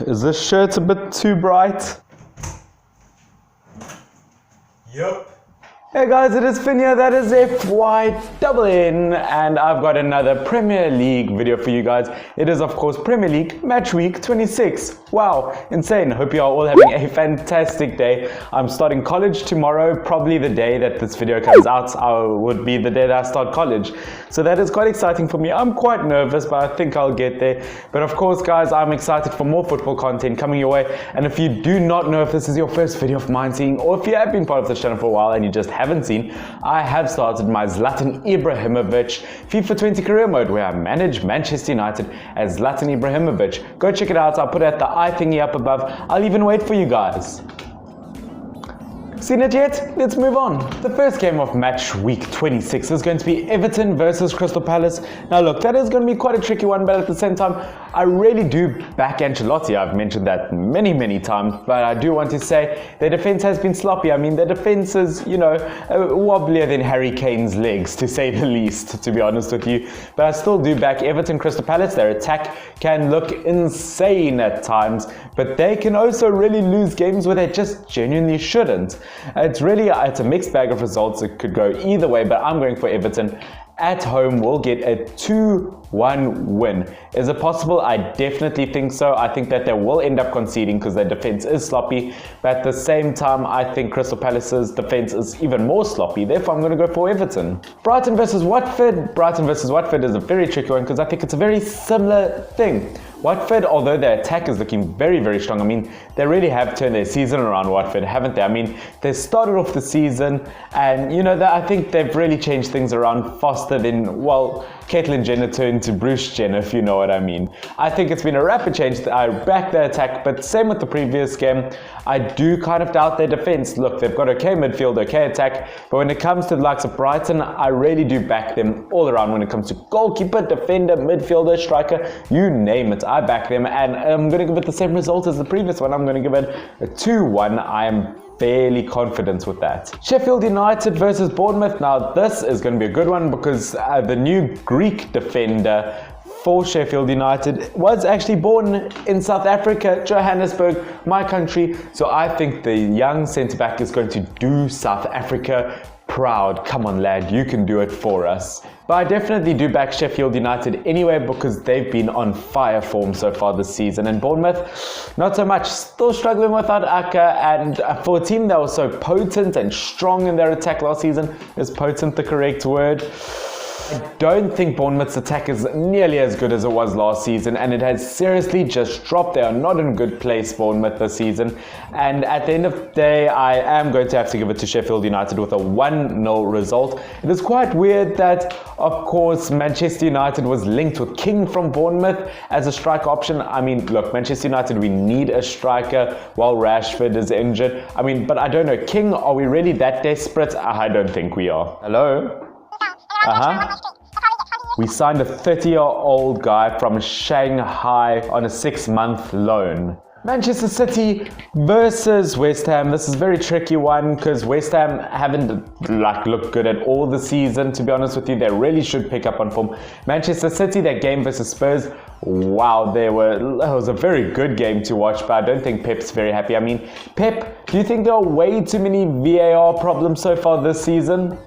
Is this shirt a bit too bright? Yep. Hey guys, it is Finn here, that is FYNN, and I've got another Premier League video for you guys. It is of course Premier League Match Week 26. Wow, insane. Hope you are all having a fantastic day. I'm starting college tomorrow, probably the day that this video comes out would be the day that I start college. So that is quite exciting for me. I'm quite nervous, but I think I'll get there. But of course guys, I'm excited for more football content coming your way. And if you do not know if this is your first video of mine seeing, or if you have been part of this channel for a while and you just haven't seen, I have started my Zlatan Ibrahimovic FIFA 20 career mode where I manage Manchester United as Zlatan Ibrahimovic. Go check it out. I'll put it at the I thingy up above. I'll even wait for you guys. Seen it yet? Let's move on. The first game of Match Week 26 is going to be Everton versus Crystal Palace. Now look, that is going to be quite a tricky one, but at the same time, I really do back Ancelotti. I've mentioned that many times, but I do want to say their defense has been sloppy. I mean, their defense is, wobblier than Harry Kane's legs, to say the least, to be honest with you. But I still do back Everton Crystal Palace. Their attack can look insane at times, but they can also really lose games where they just genuinely shouldn't. It's a mixed bag of results. It could go either way, but I'm going for Everton. At home, we'll get a 2-1 win. Is it possible? I definitely think so. I think that they will end up conceding because their defense is sloppy. But at the same time, I think Crystal Palace's defense is even more sloppy. Therefore, I'm going to go for Everton. Brighton versus Watford. Brighton versus Watford is a very tricky one because I think it's a very similar thing. Watford, although their attack is looking very strong, I mean, they really have turned their season around, Watford, haven't they? I mean, they started off the season and, I think they've really changed things around faster than, well, Caitlyn Jenner turned to Bruce Jenner, if you know what I mean. I think it's been a rapid change. I back their attack, but same with the previous game. I do kind of doubt their defense. Look, they've got okay midfield, okay attack, but when it comes to the likes of Brighton, I really do back them all around when it comes to goalkeeper, defender, midfielder, striker, you name it. I back them, and I'm going to give it the same result as the previous one. I'm going to give it a 2-1. I am fairly confident with that. Sheffield United versus Bournemouth. Now this is going to be a good one because the new Greek defender for Sheffield United was actually born in South Africa, Johannesburg, my country. So I think the young centre-back is going to do South Africa proud. Come on lad, you can do it for us. But I definitely do back Sheffield United anyway because they've been on fire form so far this season. And Bournemouth, not so much. Still struggling without Aka. And for a team that was so potent and strong in their attack last season, is potent the correct word? I don't think Bournemouth's attack is nearly as good as it was last season, and it has seriously just dropped. They are not in a good place, Bournemouth, this season. And at the end of the day, I am going to have to give it to Sheffield United with a 1-0 result. It is quite weird that, of course, Manchester United was linked with King from Bournemouth as a striker option. I mean, look, Manchester United, we need a striker while Rashford is injured. I mean, but I don't know, King, are we really that desperate? I don't think we are. Hello? We signed a 30-year-old guy from Shanghai on a 6-month loan. Manchester City versus West Ham. This is a very tricky one because West Ham haven't looked good at all this season, to be honest with you. They really should pick up on form. Manchester City, that game versus Spurs, wow, it was a very good game to watch, but I don't think Pep's very happy. I mean, Pep, do you think there are way too many VAR problems so far this season?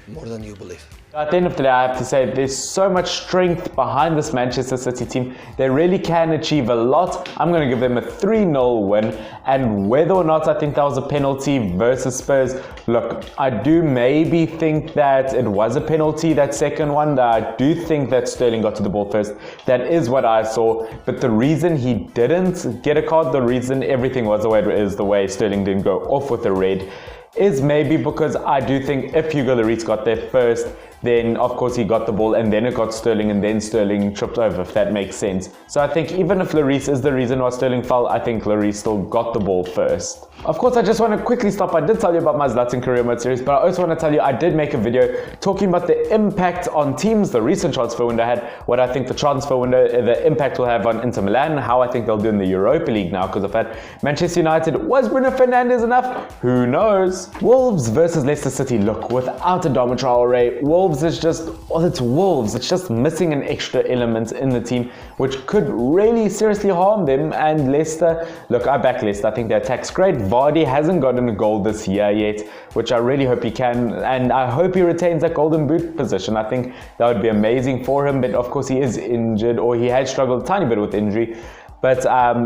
More than you believe. At the end of the day, I have to say there's so much strength behind this Manchester City team. They really can achieve a lot. I'm going to give them a 3-0 win. And whether or not I think that was a penalty versus Spurs, look, I do maybe think that it was a penalty, that second one. I do think that Sterling got to the ball first. That is what I saw. But the reason he didn't get a card, the reason everything was the way it is, the way Sterling didn't go off with a red, is maybe because I do think if Hugo Lloris got there first, then of course he got the ball and then it got Sterling and then Sterling tripped over, if that makes sense. So I think even if Lloris is the reason why Sterling fell, I think Lloris still got the ball first. Of course, I just want to quickly stop. I did tell you about my Zlatan career mode series, but I also want to tell you I did make a video talking about the impact on teams the recent transfer window had, what I think the transfer window, the impact will have on Inter Milan, how I think they'll do in the Europa League now because of that. Manchester United, was Bruno Fernandes enough? Who knows? Wolves versus Leicester City. Look, without Adama Traore, Wolves Wolves is just, well, it's Wolves. It's just missing an extra element in the team, which could really seriously harm them. And Leicester, look, I back Leicester. I think their attack's great. Vardy hasn't gotten a goal this year yet, which I really hope he can. And I hope he retains that golden boot position. I think that would be amazing for him. But of course, he is injured, or he has struggled a tiny bit with injury. But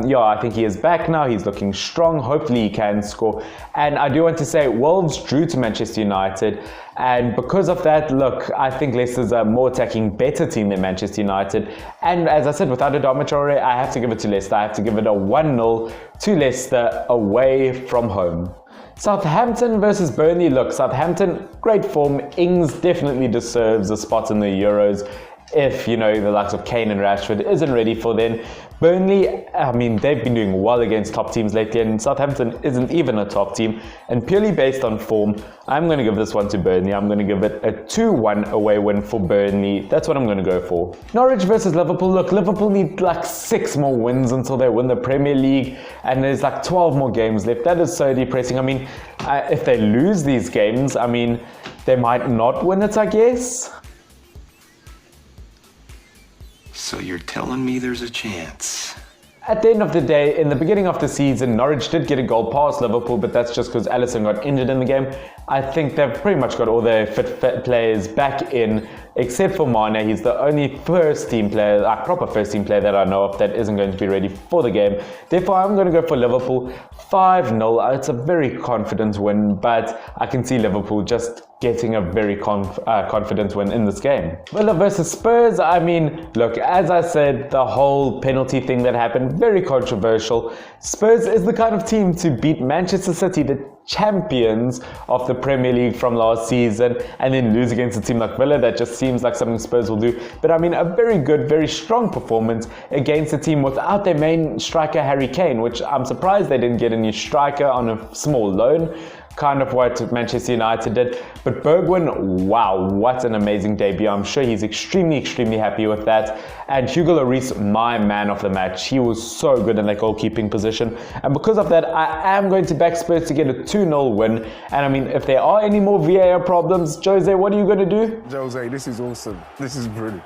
yeah, I think he is back now. He's looking strong. Hopefully he can score. And I do want to say, Wolves drew to Manchester United. And because of that, look, I think Leicester's a more attacking, better team than Manchester United. And as I said, without a Traoré, I have to give it to Leicester. I have to give it a 1-0 to Leicester away from home. Southampton versus Burnley. Look, Southampton, great form. Ings definitely deserves a spot in the Euros. If, you know, the likes of Kane and Rashford isn't ready for them. Burnley, I mean, they've been doing well against top teams lately, and Southampton isn't even a top team. And purely based on form, I'm going to give this one to Burnley. I'm going to give it a 2-1 away win for Burnley. That's what I'm going to go for. Norwich versus Liverpool. Look, Liverpool need like 6 more wins until they win the Premier League, and there's like 12 more games left. That is so depressing. I mean, if they lose these games, I mean, they might not win it, I guess. So you're telling me there's a chance? At the end of the day, in the beginning of the season, Norwich did get a goal past Liverpool, but that's just because Alisson got injured in the game. I think they've pretty much got all their fit players back in, except for Mane. He's the only first-team player, like proper first-team player that I know of that isn't going to be ready for the game. Therefore, I'm going to go for Liverpool 5-0. It's a very confident win, but I can see Liverpool just getting a very confident win in this game. Villa versus Spurs, I mean, look, as I said, the whole penalty thing that happened, very controversial. Spurs is the kind of team to beat Manchester City, the champions of the Premier League from last season, and then lose against a team like Villa. That just seems like something Spurs will do. But I mean, a very good, very strong performance against a team without their main striker Harry Kane, which I'm surprised they didn't get a new striker on a small loan. Kind of what Manchester United did. But Bergwijn, wow, what an amazing debut. I'm sure he's extremely happy with that. And Hugo Lloris, my man of the match. He was so good in that goalkeeping position. And because of that, I am going to back Spurs to get a 2-0 win. And I mean, if there are any more VAR problems, Jose, what are you going to do? Jose, this is awesome. This is brilliant.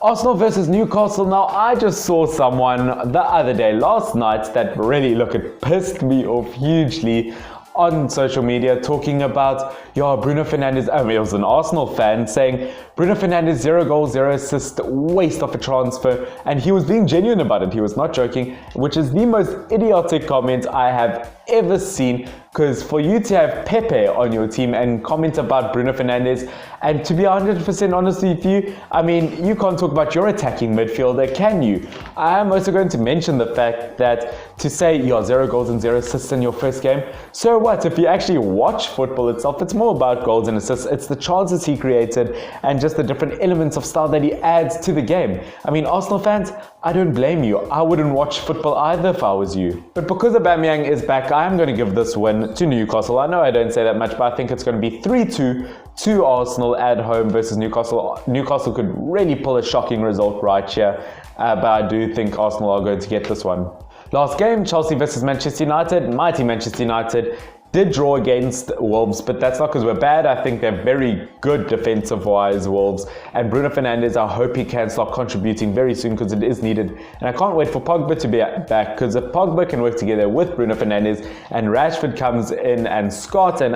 Arsenal versus Newcastle. Now, I just saw someone the other day, last night, that really, look, it pissed me off hugely on social media, talking about, Bruno Fernandes, it was an Arsenal fan saying, Bruno Fernandes, 0 goals, 0 assists, waste of a transfer. And he was being genuine about it. He was not joking, which is the most idiotic comment I have ever seen. Because for you to have Pepe on your team and comment about Bruno Fernandes, and to be 100% honest with you, I mean, you can't talk about your attacking midfielder, can you? I am also going to mention the fact that to say, 0 goals and 0 assists in your first game, so what? If you actually watch football itself, it's more about goals and assists. It's the chances he created and just the different elements of style that he adds to the game. I mean, Arsenal fans, I don't blame you. I wouldn't watch football either if I was you. But because Aubameyang is back, I am going to give this win to Newcastle. I know I don't say that much, but I think it's going to be 3-2 to Arsenal at home versus Newcastle. Newcastle could really pull a shocking result right here, but I do think Arsenal are going to get this one. Last game, Chelsea versus Manchester United. Mighty Manchester United did draw against Wolves, but that's not because we're bad. I think they're very good defensive-wise, Wolves. And Bruno Fernandes, I hope he can start contributing very soon because it is needed. And I can't wait for Pogba to be back, because if Pogba can work together with Bruno Fernandes and Rashford comes in and Scott and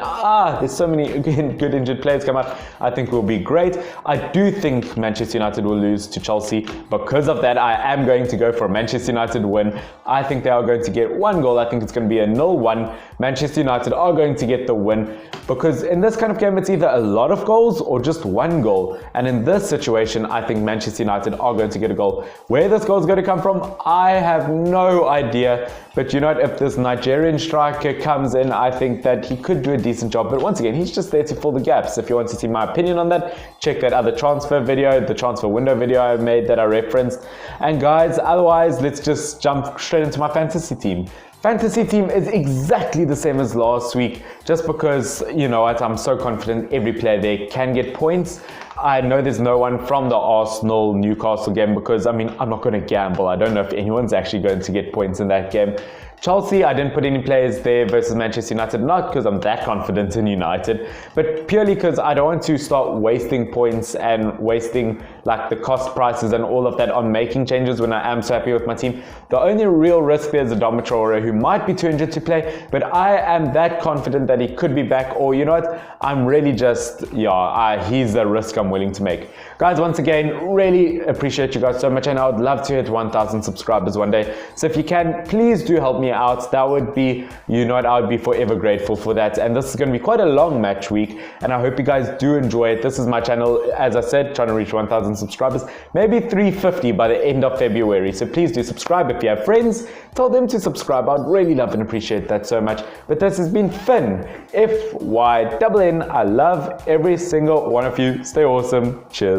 there's so many good injured players come up, I think will be great. I do think Manchester United will lose to Chelsea. Because of that, I am going to go for a Manchester United win. I think they are going to get 1 goal. I think it's going to be a 0-1. Manchester United are going to get the win, because in this kind of game it's either a lot of goals or just 1 goal, and in this situation I think Manchester United are going to get a goal. Where this goal is going to come from, I have no idea, but you know what, if this Nigerian striker comes in, I think that he could do a decent job. But once again, he's just there to fill the gaps. If you want to see my opinion on that, check that other transfer video, the transfer window video I made that I referenced. And guys, otherwise let's just jump straight into my fantasy team. Fantasy team is exactly the same as last week, just because, you know what, I'm so confident every player there can get points. I know there's no one from the Arsenal-Newcastle game because, I mean, I'm not going to gamble. I don't know if anyone's actually going to get points in that game. Chelsea, I didn't put any players there versus Manchester United, not because I'm that confident in United, but purely because I don't want to start wasting points and wasting like the cost prices and all of that on making changes when I am so happy with my team. The only real risk there is Adama Traore, who might be too injured to play, but I am that confident that he could be back, or you know what, I'm really just, he's the risk I'm willing to make. Guys, once again, really appreciate you guys so much, and I would love to hit 1,000 subscribers one day. So if you can, please do help me out. That would be, you know what, I would be forever grateful for that. And this is going to be quite a long match week, and I hope you guys do enjoy it. This is my channel, as I said, trying to reach 1,000 subscribers, maybe 350 by the end of February. So please do subscribe. If you have friends, tell them to subscribe. I'd really love and appreciate that so much. But this has been Finn, FYNN. I love every single one of you. Stay awesome. Cheers.